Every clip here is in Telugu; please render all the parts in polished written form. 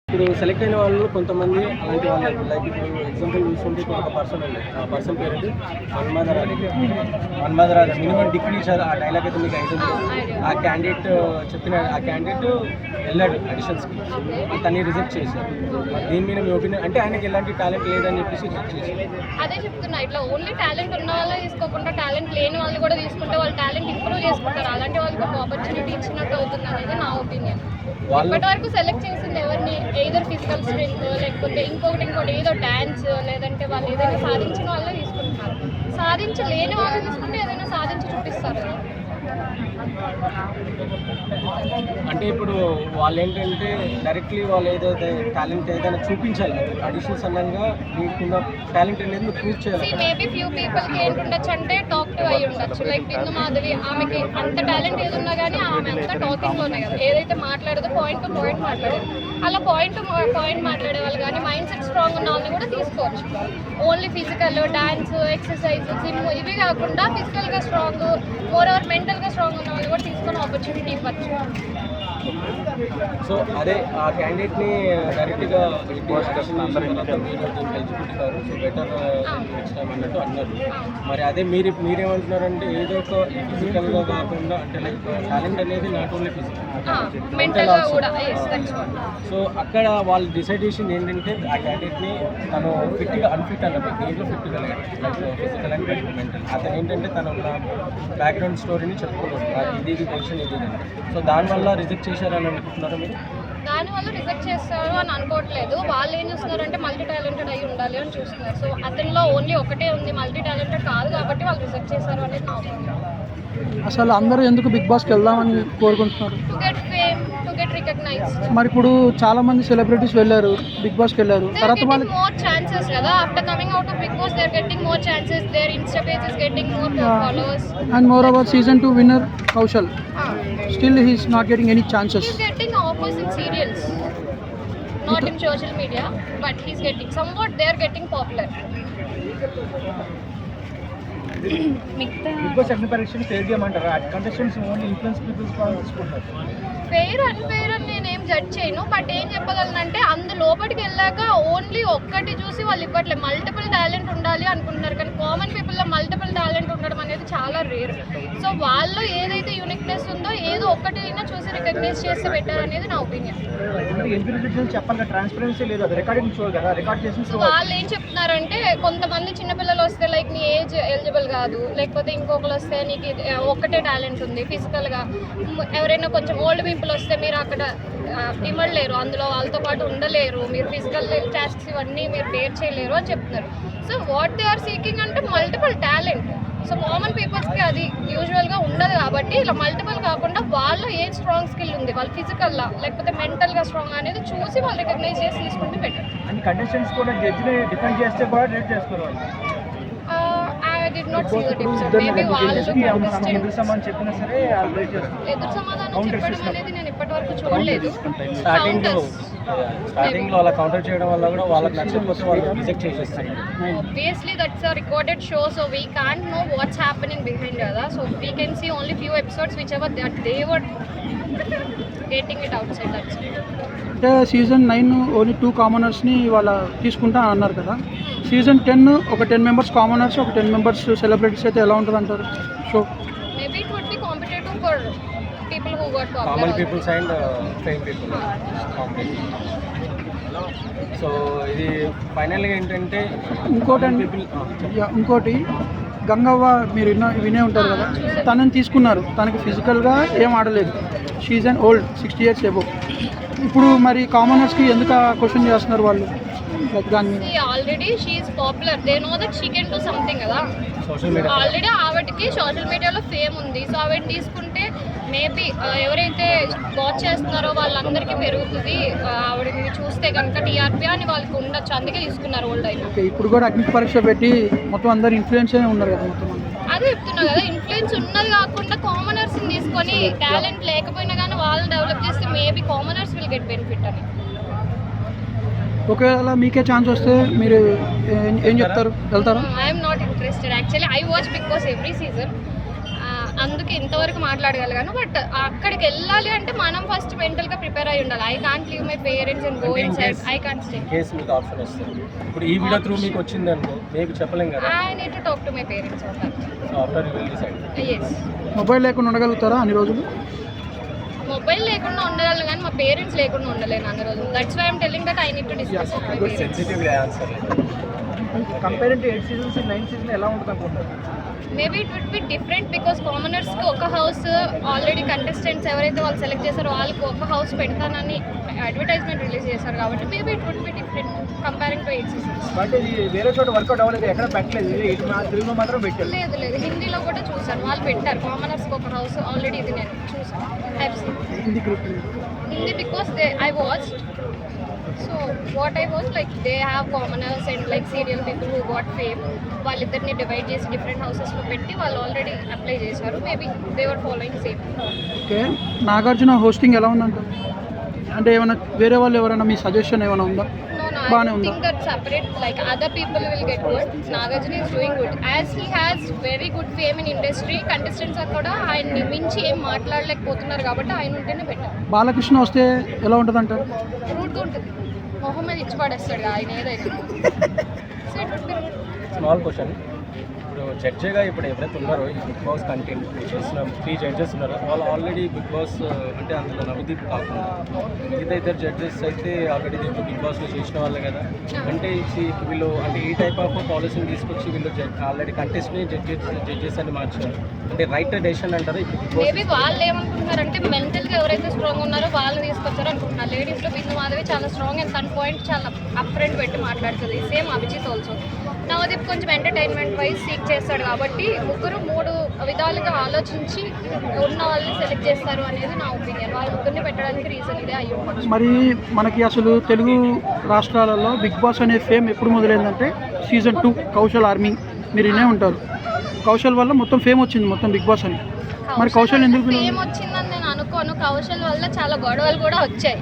ఇప్పుడు సెలెక్ట్ అయిన వాళ్ళు కొంతమంది అలాంటి వాళ్ళు లైక్ ఇప్పుడు ఎగ్జాంపుల్ చూసుకుంటే ఇప్పుడు ఒక పర్సన్ ఉంది. ఆ పర్సన్ పేరు మన్మధరాజు మినిమం డిగ్రీ ఇచ్చారు. ఆ డైలాగ్ అయితే మీకు అయితే ఆ క్యాండిడేట్ వెళ్ళాడు ఆడిషన్స్కి, తన్ని రిజెక్ట్ చేశారు. దీని మీద మీ ఒపీనియన్ అంటే ఆయనకి ఎలాంటి టాలెంట్ లేదని చెప్పేసి రిజెక్ట్ చేశారు. అదే చెప్తున్నా, ఇట్లా ఓన్లీ టాలెంట్ ఉన్న వాళ్ళే తీసుకోకుండా టాలెంట్ లేని వాళ్ళు కూడా తీసుకుంటే వాళ్ళు టాలెంట్ ఇంప్రూవ్ చేసుకుంటారు. అలాంటి వాళ్ళకి ఒక ఆపర్చునిటీ ఇచ్చినట్టు అవుతుంది అనేది నా ఒపీనియన్. ఇప్పటి వరకు సెలెక్ట్ చేసింది ఎవరిని, ఏదో ఫిజికల్ స్ట్రెంత్ లేకపోతే ఇంకోటి ఏదో డ్యాన్స్ లేదంటే వాళ్ళు ఏదైనా సాధించిన వాళ్ళే తీసుకుంటున్నారు. సాధించలేని వాళ్ళు తీసుకుంటే ఏదైనా సాధించి చూపిస్తారు కదా. అంటే ఇప్పుడు వాళ్ళు ఏంటంటే డైరెక్ట్లీ వాళ్ళు ఏదైతే టాలెంట్ ఏదైనా చూపించాలి. ఆడిషన్స్ అన్నగా మీకున్న టాలెంట్ అనేది మీరు ప్రూవ్ చేయాలి. మేబీ ఫ్యూ పీపుల్కి ఏంటుండొచ్చు అంటే టాక్టివ్ అయి ఉండొచ్చు. లైక్ బిందు మాధవి, ఆమెకి అంత టాలెంట్ ఏది ఉన్నా కానీ ఆమె అంతా టాకింగ్లోనే కదా, ఏదైతే మాట్లాడదో పాయింట్ టు పాయింట్ మాట్లాడేది. అలా పాయింట్ టు పాయింట్ మాట్లాడే వాళ్ళు కానీ మైండ్ సెట్ స్ట్రాంగ్ ఉన్న వాళ్ళని కూడా తీసుకోవచ్చు. Only physical dance exercise gym ఇవి కాకుండా ఫిజికల్గా స్ట్రాంగ్ మోర్ ఓవర్ మెంటల్గా స్ట్రాంగ్ ఉన్న వాళ్ళు కూడా తీసుకొని ఆపర్చునిటీ ఇవ్వచ్చు. సో అదే ఆ క్యాండిడేట్ని డైరెక్ట్గా బెటర్ అన్నట్టు అన్నారు. మరి అదే మీరేమంటున్నారంటే ఏదో ఒక ఫిజికల్గా కాకుండా అంటే లైక్ టాలెంట్ అనేది not only physical mental also. So అక్కడ వాళ్ళు డిసైడ్ చేసింది ఏంటంటే ఆ క్యాండిడేట్ని తను ఫిట్గా అన్ఫిట్ అన్నట్టు దేంట్లో ఫిట్ కలగాలి లైక్ ఫిజికల్ అండ్ మెంటల్. అతను ఏంటంటే తన బ్యాక్గ్రౌండ్ స్టోరీని చెప్పుకోలేదు, ఇది పొజిషన్ ఇది. సో దానివల్ల రిజెక్ట్ చేశారని అనుకుంటున్నారా మీరు? దానివల్ల రిజెక్ట్ చేస్తారు అని అనుకోవట్లేదు. వాళ్ళు ఏం చూస్తున్నారు అంటే మల్టీ టాలెంటెడ్ అయి ఉండాలి అని చూస్తున్నారు. సో అతనిలో ఓన్లీ ఒకటే ఉంది, మల్టీ టాలెంటెడ్ కాదు కాబట్టి వాళ్ళు రిజెక్ట్ చేశారు అనేది నా ఒపీనియన్. అసలు అందరూ ఎందుకు బిగ్ బాస్కి వెళ్దామని కోరుకుంటున్నారు? To get fame, to get recognised. మరి ఇప్పుడు చాలా మంది సెలబ్రిటీస్ వెళ్ళారు, బిగ్ బాస్కి వెళ్ళారు, తర్వాత వాళ్ళకి మోర్ ఛాన్సెస్ కదా. After coming out of Big Boss they are getting more chances, their insta page is getting more followers. And moreover season 2 winner Kaushal still he is not getting any chances. He's getting offers in serials, not in social media, but he's getting somewhat. They are getting popular. Big Boss ఎన్ని పరీక్షలు ఫెయిల్ చేయమంటారా? కంటెస్టెంట్స్ ఓన్లీ ఇన్ఫ్లుయెన్స్ పీపుల్స్ తీసుకుంటారు. ఫెయిర్ అన్ఫెయిర్ అని నేనేం జడ్జ్ చేయను, బట్ ఏం చెప్పగలనంటే అందు లోపలికి వెళ్ళాక ఓన్లీ ఒక్కటి చూసి వాళ్ళు ఇవ్వట్లేదు. మల్టిపుల్ టాలెంట్ ఉండాలి అనుకుంటున్నారు, కానీ కామన్ పీపుల్లో మల్టిపుల్ టాలెంట్ ఉండడం అనేది చాలా రేర్. సో వాళ్ళు ఏదైతే యూనిక్నెస్ ఉందో ఏదో ఒక్కటి అయినా చూసి రికగ్నైజ్ చేస్తే బెటర్ అనేది నా ఒపీనియన్. వాళ్ళు ఏం చెప్తున్నారంటే కొంతమంది చిన్నపిల్లలు వస్తే లైక్ నీ ఏజ్ ఎలిజిబుల్ కాదు, లేకపోతే ఇంకొకరు వస్తే నీకు ఒక్కటే టాలెంట్ ఉంది ఫిజికల్గా, ఎవరైనా కొంచెం ఓల్డ్ పీపుల్ వస్తే మీరు అక్కడ ఇవ్వలేరు, అందులో వాళ్ళతో పాటు ఉండలేరు, మీరు ఫిజికల్ టాస్క్స్ ఇవన్నీ మీరు బేర్ చేయలేరు అని చెప్తున్నారు. So what they are seeking అంటే మల్టిపుల్ టాలెంట్. సో కామన్ పీపుల్స్కి అది యూజువల్గా ఉండదు కాబట్టి ఇలా మల్టిపుల్ కాకుండా వాళ్ళు ఏ స్ట్రాంగ్ స్కిల్ ఉంది, వాళ్ళు ఫిజికల్గా లేకపోతే మెంటల్గా స్ట్రాంగ్ అనేది చూసి వాళ్ళు రికగ్నైజ్ చేసి తీసుకుంటే బెటర్. అండ్ కంటెస్టెంట్స్ కూడా జడ్జిని డిఫెండ్ చేస్తే కూడా రేట్ చేసుకోవాలి. I did not see that episode. Maybe వాళ్ళు ఎదురు సమాధానం చెప్పినా సరే ఎదురు సమాధానం చెప్పడం అనేది నేను ఇప్పటివరకు చూడలేదు. స్టార్టింగ్ లో అలా కౌంటర్ చేయడం వల్ల కూడా వాళ్ళకి నచ్చకపోతే వాళ్ళు రిజెక్ట్ చేసేస్తారు. Obviously that's a recorded show, so we can't know what's happening behind కదా. So we can see only few episodes whichever that they were getting it outside. That's it. అంటే సీజన్ 9 ఓన్లీ 2 కామనర్స్ని వాళ్ళ తీసుకుంటా అన్నారు కదా. సీజన్ 10 ఒక 10 మెంబర్స్ కామనర్స్, ఒక 10 మెంబర్స్ సెలబ్రిటీస్ అయితే ఎలా ఉంటుంది అంటారు show? Maybe it would be competitive for people who got popular. Common peoples and fame people. So ఇది ఫైనల్గా ఏంటంటే ఇంకోటి గంగవ్వ మీరు వినే ఉంటారు కదా, తనని తీసుకున్నారు. తనకి ఫిజికల్గా ఏం ఆడలేదు, she's and old 60 years above. ఇప్పుడు మరి కామనర్స్కి ఎందుకు క్వశ్చన్ చేస్తున్నారు వాళ్ళు? Already she is popular, they know that she can do something కదా. ఆల్రెడీ ఆవిడకి సోషల్ మీడియాలో ఫేమ్ ఉంది. సో ఆవిడ తీసుకుంటే మేబీ ఎవరైతే వాచ్ చేస్తున్నారో వాళ్ళందరికీ పెరుగుతుంది. ఆవిడని చూస్తే కనుక టీఆర్పీ అని వాళ్ళకి ఉండొచ్చు, అందుకే తీసుకున్నారు ఓల్డ్ అయినా. ఇప్పుడు కూడా అగ్ని పరీక్ష పెట్టి మొత్తం అందరు ఇన్ఫ్లుయెన్స్ ఉన్నారు కదా మొత్తం. అదే చెప్తున్నా కదా, ఇన్ఫ్లుయెన్స్ ఉన్నది కాకుండా కామనర్స్ని తీసుకొని టాలెంట్ లేకపోయినా కానీ వాళ్ళని డెవలప్ చేస్తే maybe commoners will get benefit అని. ఒకవేళ మీకే ఛాన్స్ వస్తే మీరు ఏం చెప్తారు, వెళ్తారా? I'm not interested actually. I watch Big Boss every season. అందుకే ఇంతవరకు మాట్లాడగలిగాను. బట్ అక్కడికి వెళ్ళాలి అంటే మనం ఫస్ట్ మెంటల్గా ప్రిపేర్ అయి ఉండాలి. I can't leave my parents and go in side. I can't stay. Case మీకు ఆప్షన్ వస్తుంది. ఇప్పుడు ఈ వీడియో త్రూ మీకు వచ్చింది అనుకో, మీకు చెప్పలేం కదా. I need to talk to my parents on that. So after you will decide. Yes. Mobile లేకుండా ఉండగలుగుతారా అన్ని రోజులు? మొబైల్ లేకుండా ఉండగలను కానీ మా పేరెంట్స్ లేకుండా ఉండలేను అన్ని రోజులు. That's why I'm telling that I need to discuss with my parents. Sensitive answer. Comparing to 8 seasons 9 season ఎలా ఉంటుంది అనుకుంటారు? Maybe it would be different because కామనర్స్కి ఒక హౌస్ ఆల్రెడీ కంటెస్టెంట్స్ ఎవరైతే వాళ్ళు సెలెక్ట్ చేశారో వాళ్ళకి ఒక హౌస్ పెడతానని అడ్వర్టైజ్మెంట్ రిలీజ్ చేశారు కాబట్టి maybe it would be different comparing to 8 seasons. But ఇది వేరే చోట వర్కౌట్ అవ్వలేదు, ఎక్కడ పెట్టలేదు, తెలుగులో మాత్రం పెట్టారు. లేదు హిందీలో కూడా చూసాను, వాళ్ళు పెట్టారు కామనర్స్కి ఒక హౌస్ ఆల్రెడీ. ఇది నేను చూసాను. Hindi because I watched. So what I watch like they have commoners and like serial people who got fame, వాళ్ళిద్దరిని డివైడ్ చేసి డిఫరెంట్ హౌసెస్లో పెట్టి వాళ్ళు ఆల్రెడీ అప్లై చేశారు. Maybe they were following same. Okay, Nagarjuna hosting ఎలా ఉందంట? అంటే ఏమైనా వేరే వాళ్ళు ఎవరైనా మీ సజెషన్ ఏమైనా ఉందా? బాగానే ఉందా? think that separate like other people will get good. Nagarjuna is doing good as he has very good fame in industry. Contestants కూడా ఆయన్ని మించి ఏం మాట్లాడలేకపోతున్నారు కాబట్టి ఆయన ఉంటేనే బెటర్. బాలకృష్ణ వస్తే ఎలా ఉంటుంది అంటారు? రూట్గా ఉంటుంది, మొహం మీద ఇచ్చి పడేస్తాడు ఆయన ఏదైనా. So it would be root. Small question. ఇప్పుడు జడ్జిగా ఇప్పుడు ఎవరైతే ఉన్నారో ఈ బిగ్ బాస్ కంటెంట్ చేసిన 3 జడ్జెస్ ఉన్నారో వాళ్ళు ఆల్రెడీ బిగ్ బాస్ అంటే అందులో నవదీప్ కాకుండా మిగతా ఇద్దరు జడ్జెస్ అయితే ఆల్రెడీ దీంట్లో బిగ్ బాస్లో చేసిన వాళ్ళే కదా. అంటే వీళ్ళు అంటే ఈ టైప్ ఆఫ్ పాలసీని తీసుకొచ్చి వీళ్ళు ఆల్రెడీ కంటెస్ట్ని జడ్జెస్ అని మార్చారు. అంటే రైట్ డెసిషన్ అంటారు ఇప్పుడు బిగ్ బాస్. మేబీ వాళ్ళు ఏమనుకుంటున్నారంటే మెంటల్గా ఎవరైతే స్ట్రాంగ్ ఉన్నారో వాళ్ళు తీసుకొచ్చారు అనుకుంటున్నారు. లేడీస్లో బిందు మాధవి చాలా స్ట్రాంగ్ అండ్ తన పాయింట్ చాలా అప్ ఫ్రంట్ పెట్టి మాట్లాడుతుంది. Same Abhijit also. నవదీప్ కొంచెం ఎంటర్టైన్మెంట్ వైజ్ సీక్ చేస్తాడు కాబట్టి ముగ్గురు 3 విధాలుగా ఆలోచించి ఉన్న వాళ్ళని సెలెక్ట్ చేస్తారు అనేది నా ఒపీనియన్. వాళ్ళ ముగ్గురిని పెట్టడానికి రీజన్ ఇదే అయ్యి ఉండొచ్చు. మరి మనకి అసలు తెలుగు రాష్ట్రాలలో బిగ్ బాస్ అనే ఫేమ్ ఎప్పుడు మొదలైందంటే సీజన్ 2 కౌశల్ ఆర్మీ. మీరు వినే ఉంటారు. కౌశల్ వల్ల మొత్తం ఫేమ్ వచ్చింది మొత్తం బిగ్ బాస్ అని. మరి కౌశల్ ఎందుకు ఫేమ్ వచ్చిందని నేను అనుకోను. కౌశల్ వల్ల చాలా గొడవలు కూడా వచ్చాయి.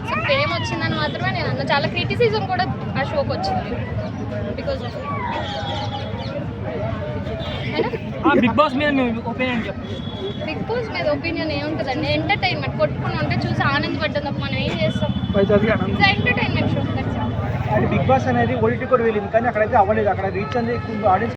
సో ఫేమ్ వచ్చిందని మాత్రమే నేను అన్నా. చాలా క్రిటిసిజం కూడా ఆ షోకి వచ్చింది బికాజ్ ఆఫ్ బిగ్ బాస్ మీద ఒపీనియన్ చెప్పండి. బిగ్ బాస్ మీద ఒపీనియన్ ఏముంటుందండి? ఎంటర్టైన్మెంట్. కొట్టుకుని ఉంటే చూసి ఆనందపడ్డం తప్ప మనం ఏం చేస్తాం? Entertainment show. బిగ్ బాస్ అనేది ఓటీటీ కూడా వెళ్ళింది కానీ అక్కడైతే అవ్వలేదు. అక్కడ రీచ్ అనేది ఆడియన్స్